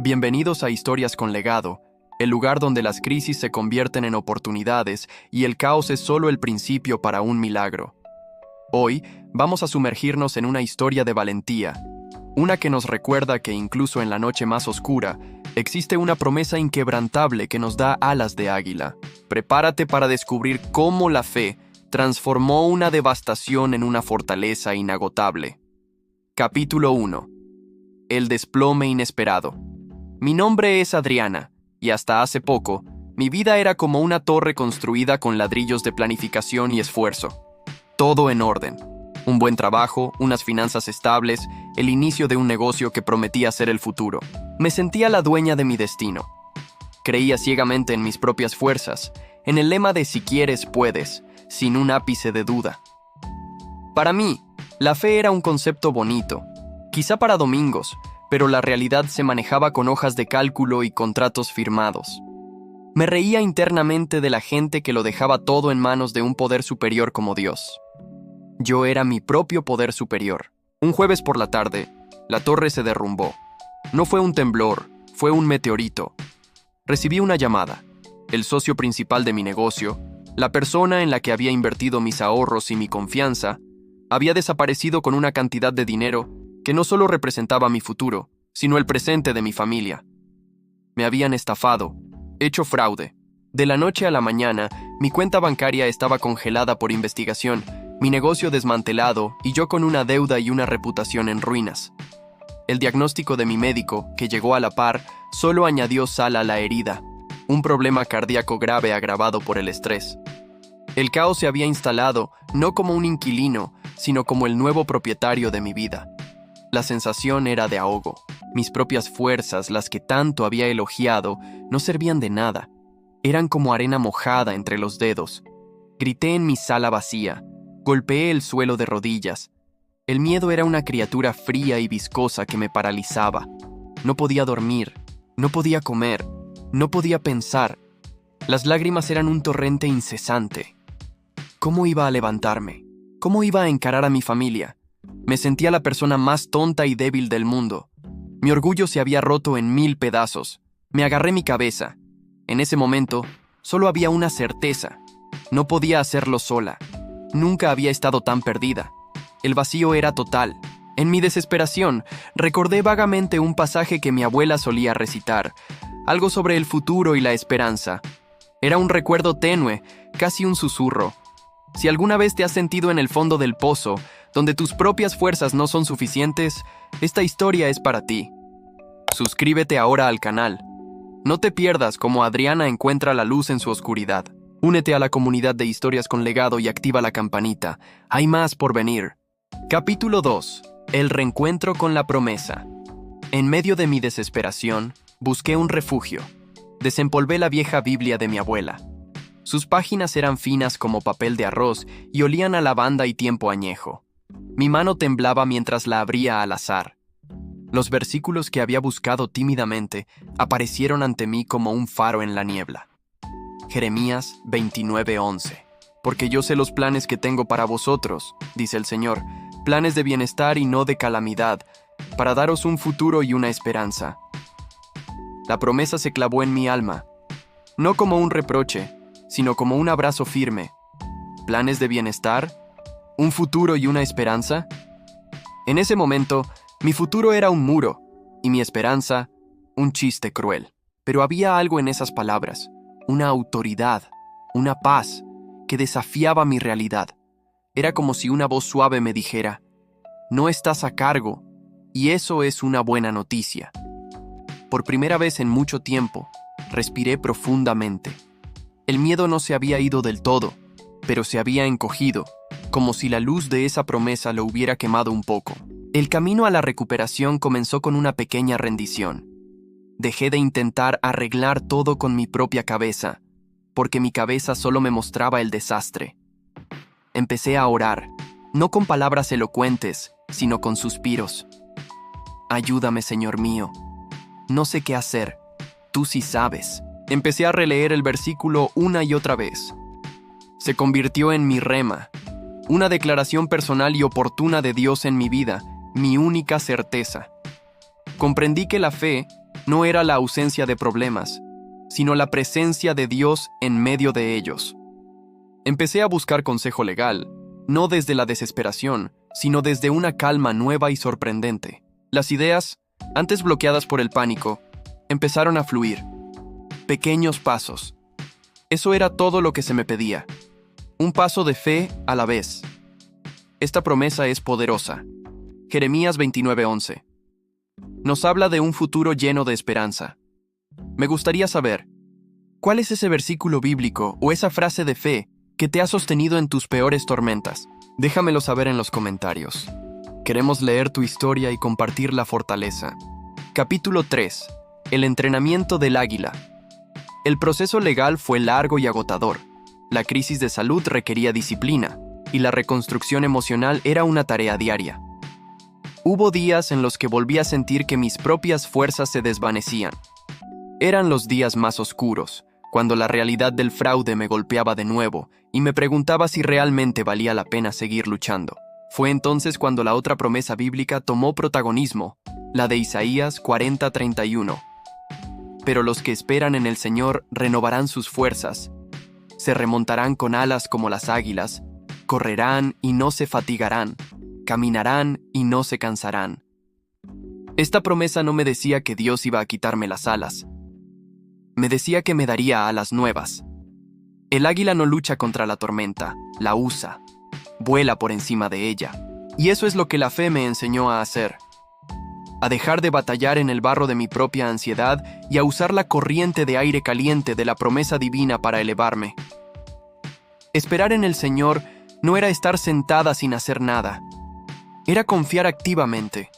Bienvenidos a Historias con Legado, el lugar donde las crisis se convierten en oportunidades y el caos es solo el principio para un milagro. Hoy vamos a sumergirnos en una historia de valentía, una que nos recuerda que incluso en la noche más oscura, existe una promesa inquebrantable que nos da alas de águila. Prepárate para descubrir cómo la fe transformó una devastación en una fortaleza inagotable. Capítulo 1. El desplome inesperado. Mi nombre es Adriana, y hasta hace poco, mi vida era como una torre construida con ladrillos de planificación y esfuerzo. Todo en orden. Un buen trabajo, unas finanzas estables, el inicio de un negocio que prometía ser el futuro. Me sentía la dueña de mi destino. Creía ciegamente en mis propias fuerzas, en el lema de si quieres, puedes, sin un ápice de duda. Para mí, la fe era un concepto bonito, quizá para domingos, pero la realidad se manejaba con hojas de cálculo y contratos firmados. Me reía internamente de la gente que lo dejaba todo en manos de un poder superior como Dios. Yo era mi propio poder superior. Un jueves por la tarde, la torre se derrumbó. No fue un temblor, fue un meteorito. Recibí una llamada. El socio principal de mi negocio, la persona en la que había invertido mis ahorros y mi confianza, había desaparecido con una cantidad de dinero que no solo representaba mi futuro, sino el presente de mi familia. Me habían estafado, hecho fraude. De la noche a la mañana, mi cuenta bancaria estaba congelada por investigación, mi negocio desmantelado y yo con una deuda y una reputación en ruinas. El diagnóstico de mi médico, que llegó a la par, solo añadió sal a la herida, un problema cardíaco grave agravado por el estrés. El caos se había instalado, no como un inquilino, sino como el nuevo propietario de mi vida. La sensación era de ahogo. Mis propias fuerzas, las que tanto había elogiado, no servían de nada. Eran como arena mojada entre los dedos. Grité en mi sala vacía. Golpeé el suelo de rodillas. El miedo era una criatura fría y viscosa que me paralizaba. No podía dormir, no podía comer, no podía pensar. Las lágrimas eran un torrente incesante. ¿Cómo iba a levantarme? ¿Cómo iba a encarar a mi familia? Me sentía la persona más tonta y débil del mundo. Mi orgullo se había roto en 1000 pedazos. Me agarré mi cabeza. En ese momento, solo había una certeza. No podía hacerlo sola. Nunca había estado tan perdida. El vacío era total. En mi desesperación, recordé vagamente un pasaje que mi abuela solía recitar, algo sobre el futuro y la esperanza. Era un recuerdo tenue, casi un susurro. Si alguna vez te has sentido en el fondo del pozo, donde tus propias fuerzas no son suficientes, esta historia es para ti. Suscríbete ahora al canal. No te pierdas cómo Adriana encuentra la luz en su oscuridad. Únete a la comunidad de Historias con Legado y activa la campanita. Hay más por venir. Capítulo 2. El reencuentro con la promesa. En medio de mi desesperación, busqué un refugio. Desempolvé la vieja Biblia de mi abuela. Sus páginas eran finas como papel de arroz y olían a lavanda y tiempo añejo. Mi mano temblaba mientras la abría al azar. Los versículos que había buscado tímidamente aparecieron ante mí como un faro en la niebla. Jeremías 29:11. Porque yo sé los planes que tengo para vosotros, dice el Señor, planes de bienestar y no de calamidad, para daros un futuro y una esperanza. La promesa se clavó en mi alma, no como un reproche, sino como un abrazo firme. ¿Planes de bienestar? ¿Un futuro y una esperanza? En ese momento, mi futuro era un muro, y mi esperanza, un chiste cruel. Pero había algo en esas palabras, una autoridad, una paz, que desafiaba mi realidad. Era como si una voz suave me dijera, no estás a cargo, y eso es una buena noticia. Por primera vez en mucho tiempo, respiré profundamente. El miedo no se había ido del todo, pero se había encogido, como si la luz de esa promesa lo hubiera quemado un poco. El camino a la recuperación comenzó con una pequeña rendición. Dejé de intentar arreglar todo con mi propia cabeza, porque mi cabeza solo me mostraba el desastre. Empecé a orar, no con palabras elocuentes, sino con suspiros. Ayúdame, Señor mío. No sé qué hacer. Tú sí sabes. Empecé a releer el versículo una y otra vez. Se convirtió en mi rema, una declaración personal y oportuna de Dios en mi vida, mi única certeza. Comprendí que la fe no era la ausencia de problemas, sino la presencia de Dios en medio de ellos. Empecé a buscar consejo legal, no desde la desesperación, sino desde una calma nueva y sorprendente. Las ideas, antes bloqueadas por el pánico, empezaron a fluir. Pequeños pasos. Eso era todo lo que se me pedía. Un paso de fe a la vez. Esta promesa es poderosa. Jeremías 29:11. Nos habla de un futuro lleno de esperanza. Me gustaría saber, ¿cuál es ese versículo bíblico o esa frase de fe que te ha sostenido en tus peores tormentas? Déjamelo saber en los comentarios. Queremos leer tu historia y compartir la fortaleza. Capítulo 3. El entrenamiento del águila. El proceso legal fue largo y agotador. La crisis de salud requería disciplina, y la reconstrucción emocional era una tarea diaria. Hubo días en los que volví a sentir que mis propias fuerzas se desvanecían. Eran los días más oscuros, cuando la realidad del fraude me golpeaba de nuevo y me preguntaba si realmente valía la pena seguir luchando. Fue entonces cuando la otra promesa bíblica tomó protagonismo, la de Isaías 40:31. Pero los que esperan en el Señor renovarán sus fuerzas, se remontarán con alas como las águilas, correrán y no se fatigarán, caminarán y no se cansarán. Esta promesa no me decía que Dios iba a quitarme las alas. Me decía que me daría alas nuevas. El águila no lucha contra la tormenta, la usa, vuela por encima de ella. Y eso es lo que la fe me enseñó a hacer. A dejar de batallar en el barro de mi propia ansiedad y a usar la corriente de aire caliente de la promesa divina para elevarme. Esperar en el Señor no era estar sentada sin hacer nada. Era confiar activamente.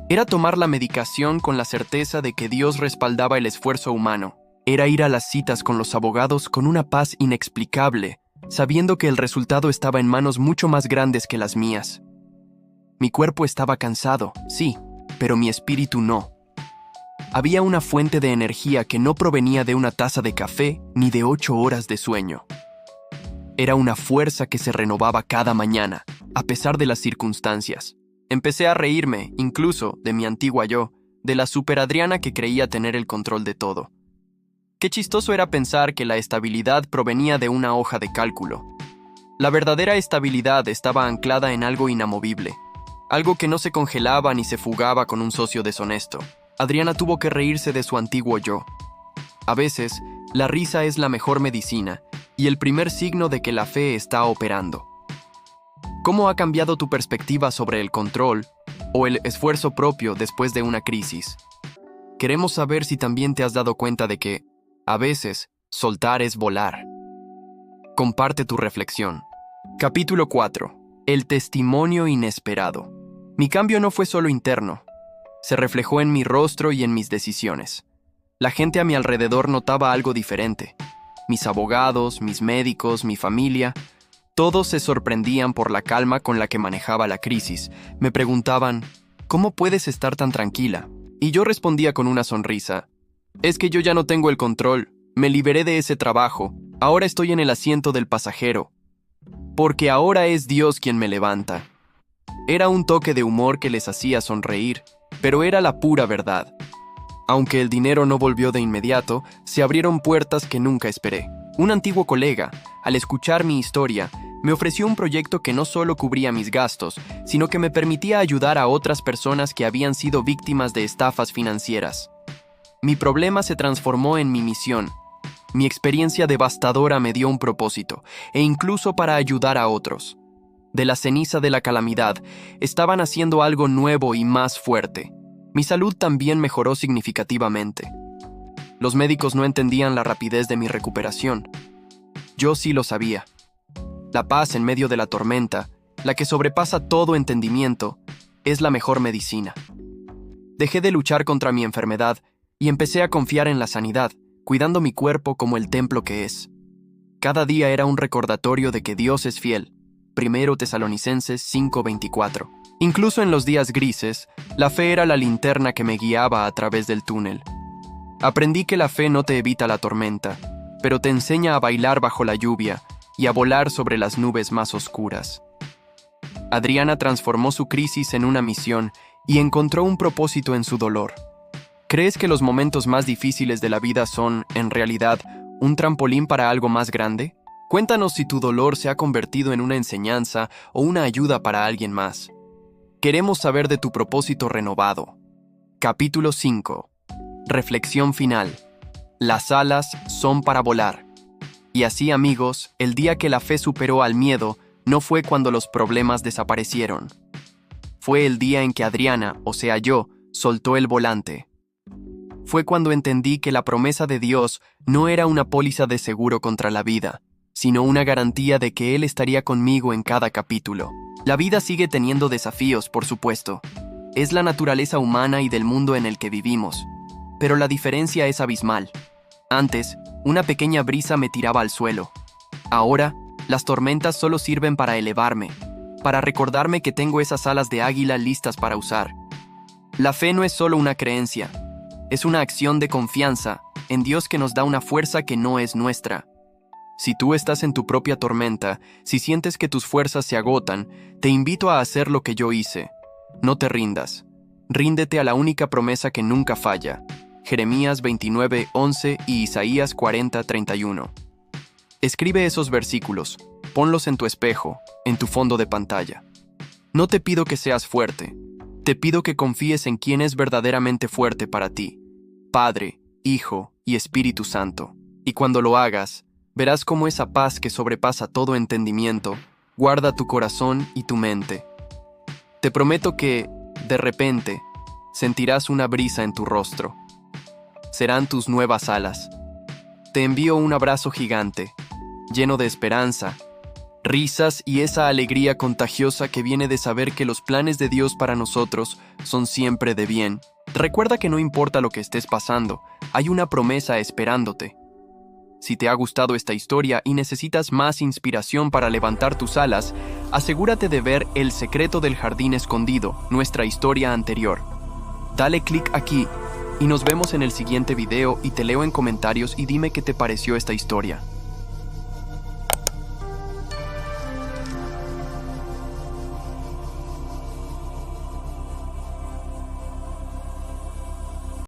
Era tomar la medicación con la certeza de que Dios respaldaba el esfuerzo humano. Era ir a las citas con los abogados con una paz inexplicable, sabiendo que el resultado estaba en manos mucho más grandes que las mías. Mi cuerpo estaba cansado, sí, pero mi espíritu no. Había una fuente de energía que no provenía de una taza de café ni de 8 horas de sueño. Era una fuerza que se renovaba cada mañana, a pesar de las circunstancias. Empecé a reírme, incluso, de mi antigua yo, de la super Adriana que creía tener el control de todo. Qué chistoso era pensar que la estabilidad provenía de una hoja de cálculo. La verdadera estabilidad estaba anclada en algo inamovible, algo que no se congelaba ni se fugaba con un socio deshonesto. Adriana tuvo que reírse de su antiguo yo. A veces, la risa es la mejor medicina y el primer signo de que la fe está operando. ¿Cómo ha cambiado tu perspectiva sobre el control o el esfuerzo propio después de una crisis? Queremos saber si también te has dado cuenta de que, a veces, soltar es volar. Comparte tu reflexión. Capítulo 4. El testimonio inesperado. Mi cambio no fue solo interno. Se reflejó en mi rostro y en mis decisiones. La gente a mi alrededor notaba algo diferente. Mis abogados, mis médicos, mi familia, todos se sorprendían por la calma con la que manejaba la crisis. Me preguntaban, ¿cómo puedes estar tan tranquila? Y yo respondía con una sonrisa, es que yo ya no tengo el control, me liberé de ese trabajo, ahora estoy en el asiento del pasajero. Porque ahora es Dios quien me levanta. Era un toque de humor que les hacía sonreír, pero era la pura verdad. Aunque el dinero no volvió de inmediato, se abrieron puertas que nunca esperé. Un antiguo colega, al escuchar mi historia, me ofreció un proyecto que no solo cubría mis gastos, sino que me permitía ayudar a otras personas que habían sido víctimas de estafas financieras. Mi problema se transformó en mi misión. Mi experiencia devastadora me dio un propósito, e incluso para ayudar a otros. De la ceniza de la calamidad, estaban haciendo algo nuevo y más fuerte. Mi salud también mejoró significativamente. Los médicos no entendían la rapidez de mi recuperación. Yo sí lo sabía. La paz en medio de la tormenta, la que sobrepasa todo entendimiento, es la mejor medicina. Dejé de luchar contra mi enfermedad y empecé a confiar en la sanidad, cuidando mi cuerpo como el templo que es. Cada día era un recordatorio de que Dios es fiel. 1 Tesalonicenses 5:24. Incluso en los días grises, la fe era la linterna que me guiaba a través del túnel. Aprendí que la fe no te evita la tormenta, pero te enseña a bailar bajo la lluvia y a volar sobre las nubes más oscuras. Adriana transformó su crisis en una misión y encontró un propósito en su dolor. ¿Crees que los momentos más difíciles de la vida son, en realidad, un trampolín para algo más grande? Cuéntanos si tu dolor se ha convertido en una enseñanza o una ayuda para alguien más. Queremos saber de tu propósito renovado. Capítulo 5. Reflexión final. Las alas son para volar. Y así, amigos, el día que la fe superó al miedo no fue cuando los problemas desaparecieron. Fue el día en que Adriana, o sea yo, soltó el volante. Fue cuando entendí que la promesa de Dios no era una póliza de seguro contra la vida, sino una garantía de que Él estaría conmigo en cada capítulo. La vida sigue teniendo desafíos, por supuesto. Es la naturaleza humana y del mundo en el que vivimos. Pero la diferencia es abismal. Antes, una pequeña brisa me tiraba al suelo. Ahora, las tormentas solo sirven para elevarme, para recordarme que tengo esas alas de águila listas para usar. La fe no es solo una creencia, es una acción de confianza en Dios que nos da una fuerza que no es nuestra. Si tú estás en tu propia tormenta, si sientes que tus fuerzas se agotan, te invito a hacer lo que yo hice. No te rindas. Ríndete a la única promesa que nunca falla. Jeremías 29:11 y Isaías 40:31. Escribe esos versículos, ponlos en tu espejo, en tu fondo de pantalla. No te pido que seas fuerte, te pido que confíes en quien es verdaderamente fuerte para ti, Padre, Hijo y Espíritu Santo. Y cuando lo hagas, verás cómo esa paz que sobrepasa todo entendimiento guarda tu corazón y tu mente. Te prometo que, de repente, sentirás una brisa en tu rostro. Serán tus nuevas alas. Te envío un abrazo gigante, lleno de esperanza, risas y esa alegría contagiosa que viene de saber que los planes de Dios para nosotros son siempre de bien. Recuerda que no importa lo que estés pasando, hay una promesa esperándote. Si te ha gustado esta historia y necesitas más inspiración para levantar tus alas, asegúrate de ver El secreto del jardín escondido, nuestra historia anterior. Dale clic aquí y nos vemos en el siguiente video y te leo en comentarios y dime qué te pareció esta historia.